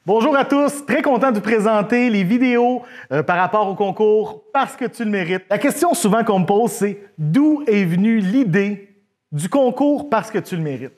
Bonjour à tous, très content de vous présenter les vidéos par rapport au concours Parce que tu le mérites. La question souvent qu'on me pose, c'est d'où est venue l'idée du concours Parce que tu le mérites?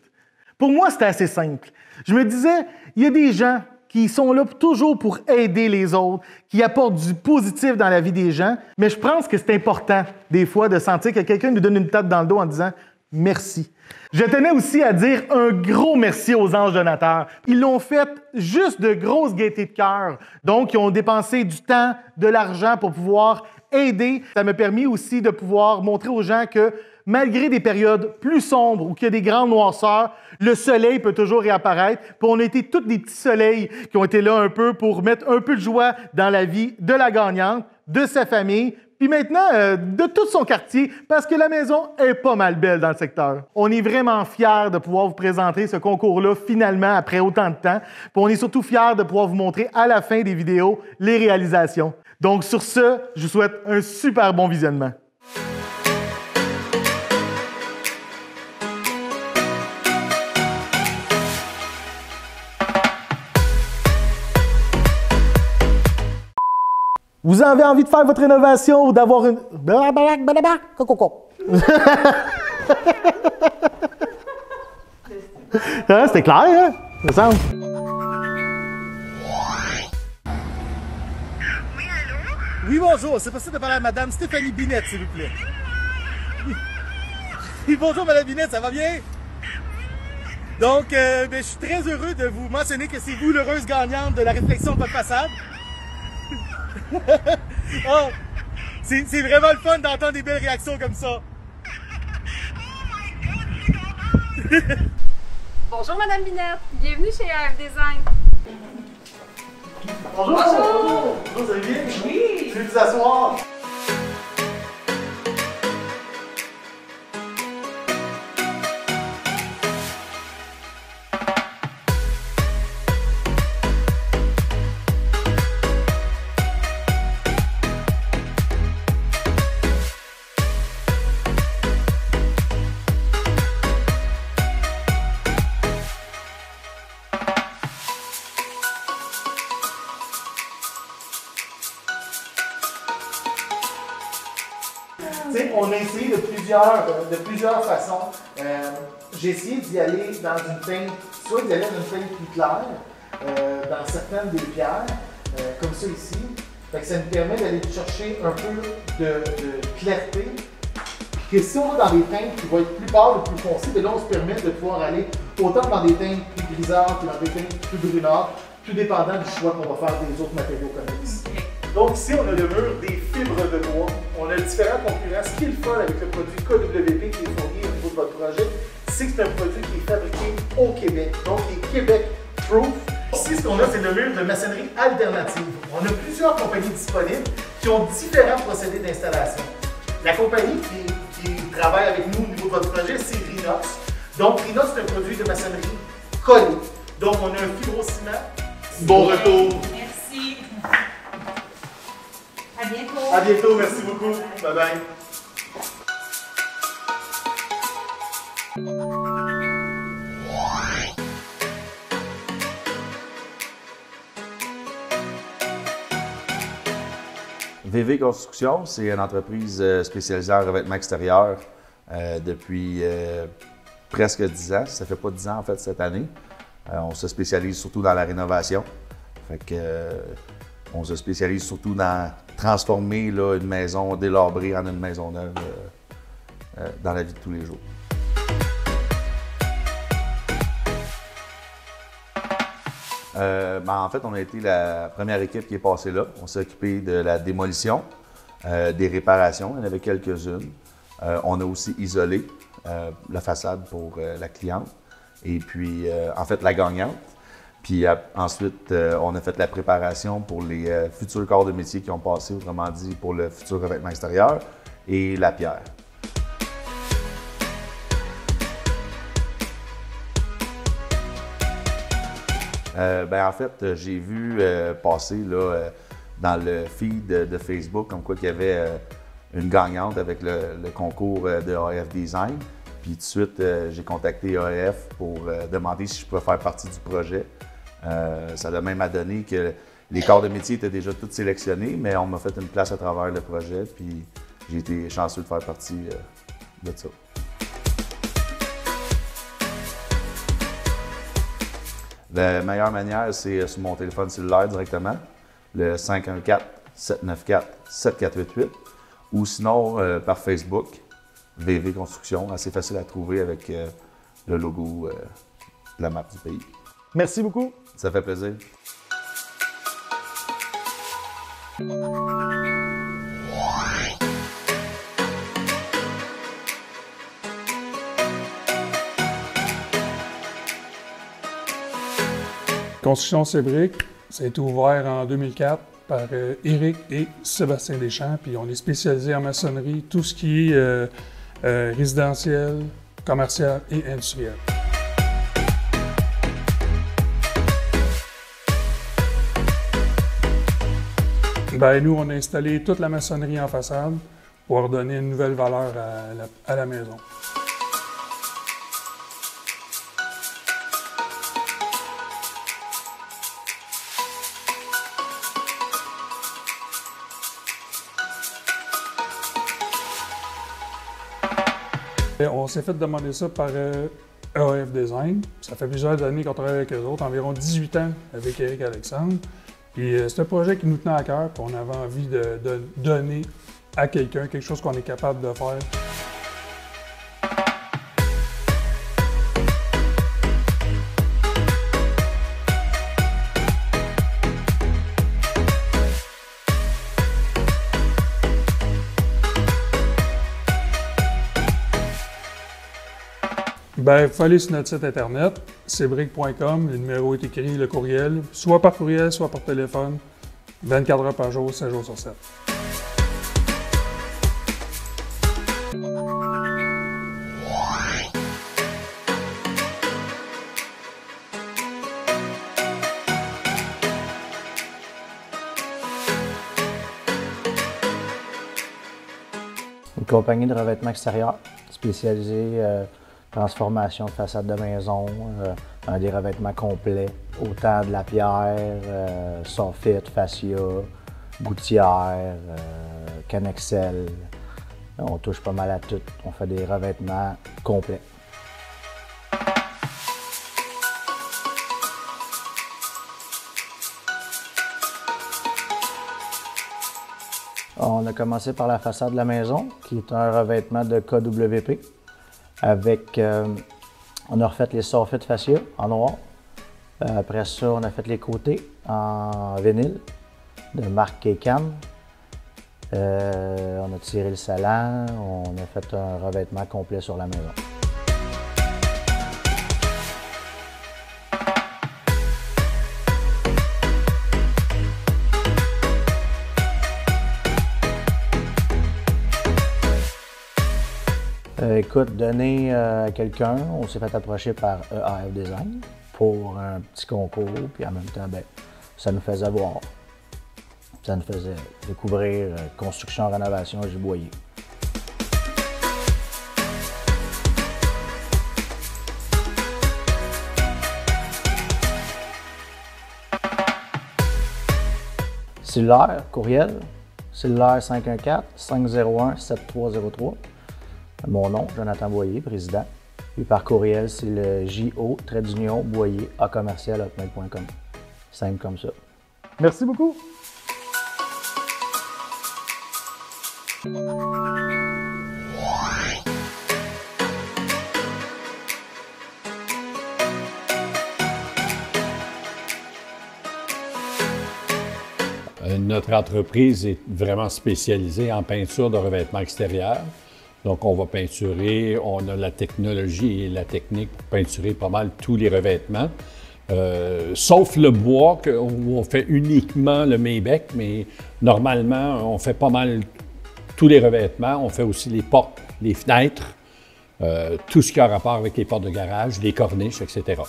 Pour moi, c'était assez simple. Je me disais, il y a des gens qui sont là toujours pour aider les autres, qui apportent du positif dans la vie des gens, mais je pense que c'est important, des fois, de sentir que quelqu'un nous donne une tape dans le dos en disant « merci ». Je tenais aussi à dire un gros merci aux anges donateurs. Ils l'ont fait juste de grosses gaietés de cœur. Donc, ils ont dépensé du temps, de l'argent pour pouvoir aider. Ça m'a permis aussi de pouvoir montrer aux gens que malgré des périodes plus sombres ou qu'il y a des grandes noirceurs, le soleil peut toujours réapparaître. Puis on a été tous des petits soleils qui ont été là un peu pour mettre un peu de joie dans la vie de la gagnante, de sa famille, puis maintenant de tout son quartier, parce que la maison est pas mal belle dans le secteur. On est vraiment fiers de pouvoir vous présenter ce concours-là finalement après autant de temps. Puis on est surtout fiers de pouvoir vous montrer à la fin des vidéos les réalisations. Donc sur ce, je vous souhaite un super bon visionnement. Vous avez envie de faire votre rénovation ou d'avoir une... Hein, c'était clair, hein? Ça semble. Oui, allô? Oui, bonjour. C'est possible de parler à Madame Stéphanie Binette, s'il vous plaît. Oui, bonjour, Madame Binette, ça va bien? Donc, je suis très heureux de vous mentionner que c'est vous l'heureuse gagnante de la réflexion de votre façade. Oh, c'est vraiment le fun d'entendre des belles réactions comme ça. Bonjour Madame Binette, bienvenue chez AF Design. Bonjour! Bonjour! Bonjour, vous allez bien? Oui! Je vais vous asseoir. On a essayé de plusieurs façons. J'ai essayé d'y aller dans une teinte, soit d'y aller dans une teinte plus claire, dans certaines des pierres, comme ça ici. Fait que ça nous permet d'aller chercher un peu de clarté. Puis que si on va dans des teintes qui vont être plus pâles ou plus foncées, bien là on se permet de pouvoir aller autant dans des teintes plus grisâtres que dans des teintes plus brunâtres, tout dépendant du choix qu'on va faire des autres matériaux comme ici. Donc ici, on a le mur des fibres de bois. On a différents concurrents. Ce qui est le fun avec le produit KWP qui est fourni au niveau de votre projet, c'est que c'est un produit qui est fabriqué au Québec. Donc, il est Québec Proof. Ici, ce qu'on a, c'est le mur de maçonnerie alternative. On a plusieurs compagnies disponibles qui ont différents procédés d'installation. La compagnie qui travaille avec nous au niveau de votre projet, c'est Rinox. Donc, Rinox, c'est un produit de maçonnerie collé. Donc, on a un fibrociment. Bon retour. Merci. À bientôt. À bientôt, merci beaucoup. Bye bye. VV Construction, c'est une entreprise spécialisée en revêtement extérieur depuis presque 10 ans. Ça fait pas 10 ans en fait cette année. On se spécialise surtout dans la rénovation. Fait que, on se spécialise surtout dans transformer là, une maison délabrée en une maison neuve dans la vie de tous les jours. En fait, on a été la première équipe qui est passée là. On s'est occupé de la démolition, des réparations, il y en avait quelques-unes. On a aussi isolé la façade pour la cliente et puis en fait la gagnante. Puis ensuite, on a fait la préparation pour les futurs corps de métier qui ont passé, autrement dit pour le futur revêtement extérieur et la pierre. En fait, j'ai vu passer là, dans le feed de Facebook comme quoi qu'il y avait une gagnante avec le concours de AF Design. Puis tout de suite, j'ai contacté AF pour demander si je pouvais faire partie du projet. Ça a même donné que les corps de métier étaient déjà tous sélectionnés, mais on m'a fait une place à travers le projet, puis j'ai été chanceux de faire partie de ça. La meilleure manière, c'est sur mon téléphone cellulaire directement, le 514-794-7488, ou sinon par Facebook, VV Construction, assez facile à trouver avec le logo de la map du pays. Merci beaucoup. Ça fait plaisir. Construction Sébrick, ça a été ouvert en 2004 par Éric et Sébastien Deschamps, puis on est spécialisé en maçonnerie, tout ce qui est résidentiel, commercial et industriel. Ben, nous, on a installé toute la maçonnerie en façade pour donner une nouvelle valeur à la maison. On s'est fait demander ça par AF Design. Ça fait plusieurs années qu'on travaille avec eux autres, environ 18 ans avec Éric Alexandre. Puis c'est un projet qui nous tenait à cœur, puis on avait envie de donner à quelqu'un quelque chose qu'on est capable de faire. Ben, il faut aller sur notre site internet, sébrick.com, le numéro est écrit, le courriel, soit par courriel, soit par téléphone, 24 heures par jour, 7 jours sur 7. Une compagnie de revêtement extérieur spécialisée transformation de façade de maison, des revêtements complets, autant de la pierre, soffit, fascia, gouttière, cannexel. On touche pas mal à tout. On fait des revêtements complets. On a commencé par la façade de la maison, qui est un revêtement de KWP. Avec, on a refait les soffits fascia en noir. Après ça, on a fait les côtés en vinyle de marque Kaycan. On a tiré le salant, on a fait un revêtement complet sur la maison. Écoute, donner à quelqu'un, on s'est fait approcher par AF Design pour un petit concours, puis en même temps, ben, ça nous faisait voir. Ça nous faisait découvrir construction, rénovation, giboyer. Cellulaire, courriel, cellulaire 514-501-7303. Mon nom, Jonathan Boyer, président. Puis par courriel, c'est le jo-boyer@commercial@hotmail.com. Simple comme ça. Merci beaucoup. Notre entreprise est vraiment spécialisée en peinture de revêtement extérieur. Donc, on va peinturer, on a la technologie et la technique pour peinturer pas mal tous les revêtements, sauf le bois, où on fait uniquement le Maybec, mais normalement, on fait pas mal tous les revêtements. On fait aussi les portes, les fenêtres, tout ce qui a rapport avec les portes de garage, les corniches, etc.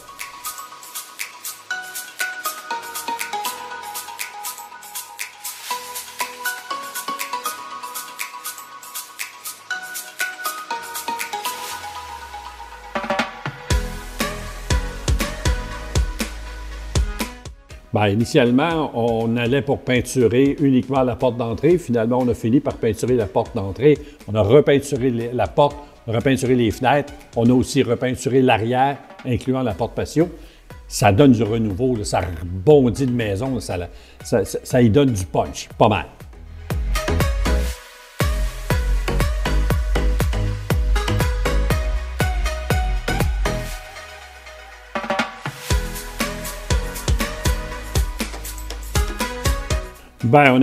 Bien, initialement, on allait pour peinturer uniquement la porte d'entrée. Finalement, on a fini par peinturer la porte d'entrée. On a repeinturé la porte, on a repeinturé les fenêtres. On a aussi repeinturé l'arrière, incluant la porte patio. Ça donne du renouveau, là, ça rebondit de maison, là, ça y donne du punch, pas mal. Bien, on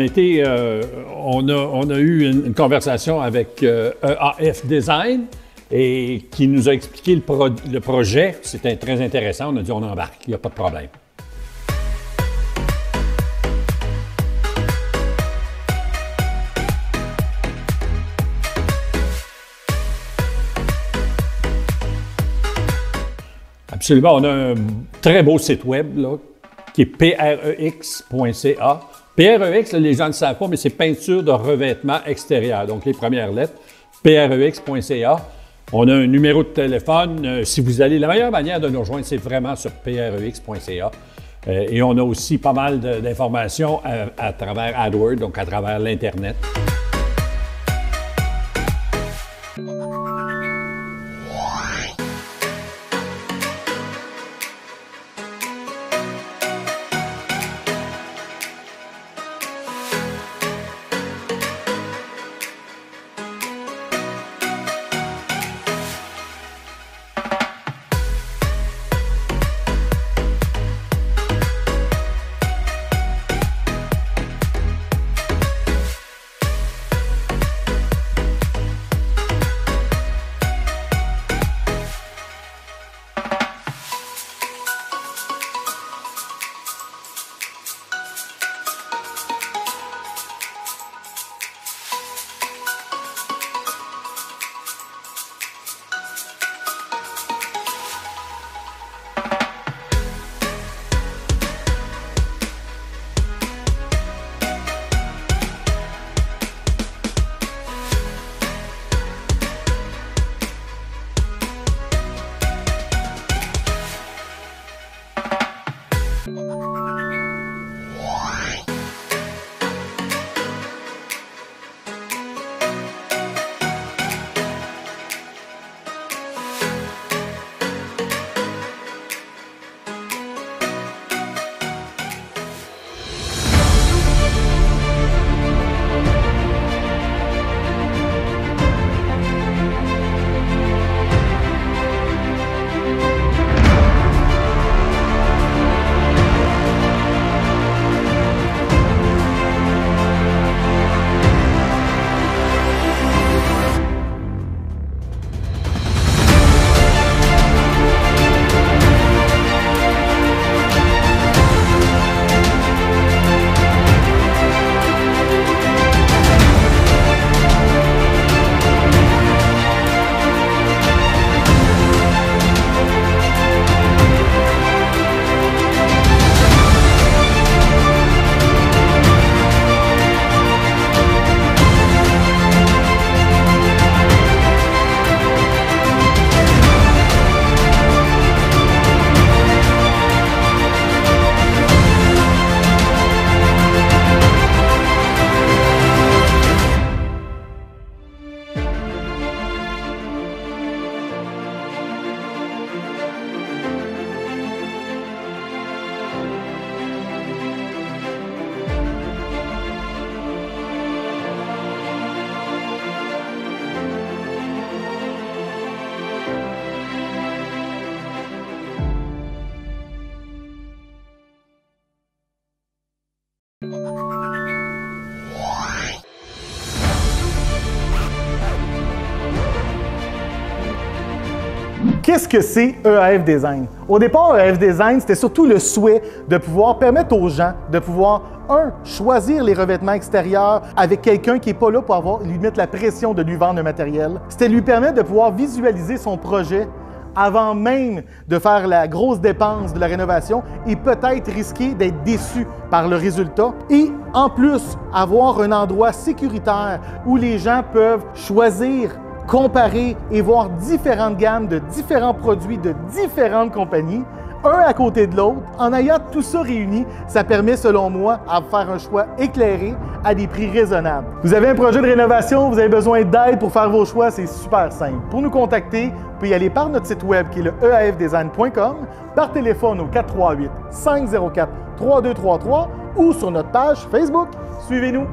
a eu une conversation avec EAF Design et qui nous a expliqué le projet. C'était très intéressant. On a dit on embarque, il n'y a pas de problème. Absolument, on a un très beau site web là, qui est prex.ca. PREX, les gens ne le savent pas, mais c'est peinture de revêtement extérieur. Donc, les premières lettres, prex.ca. On a un numéro de téléphone. Si vous allez, la meilleure manière de nous rejoindre, c'est vraiment sur prex.ca. Et on a aussi pas mal d'informations à travers AdWords, donc à travers l'Internet. Qu'est-ce que c'est EAF Design? Au départ, EAF Design, c'était surtout le souhait de pouvoir permettre aux gens de pouvoir, choisir les revêtements extérieurs avec quelqu'un qui n'est pas là pour lui mettre la pression de lui vendre le matériel. C'était lui permettre de pouvoir visualiser son projet avant même de faire la grosse dépense de la rénovation et peut-être risquer d'être déçu par le résultat. Et en plus, avoir un endroit sécuritaire où les gens peuvent choisir, comparer et voir différentes gammes de différents produits de différentes compagnies un à côté de l'autre. En ayant tout ça réuni, ça permet, selon moi, à faire un choix éclairé à des prix raisonnables. Vous avez un projet de rénovation, vous avez besoin d'aide pour faire vos choix, c'est super simple. Pour nous contacter, vous pouvez y aller par notre site web qui est le eafdesign.com, par téléphone au 438-504-3233 ou sur notre page Facebook. Suivez-nous!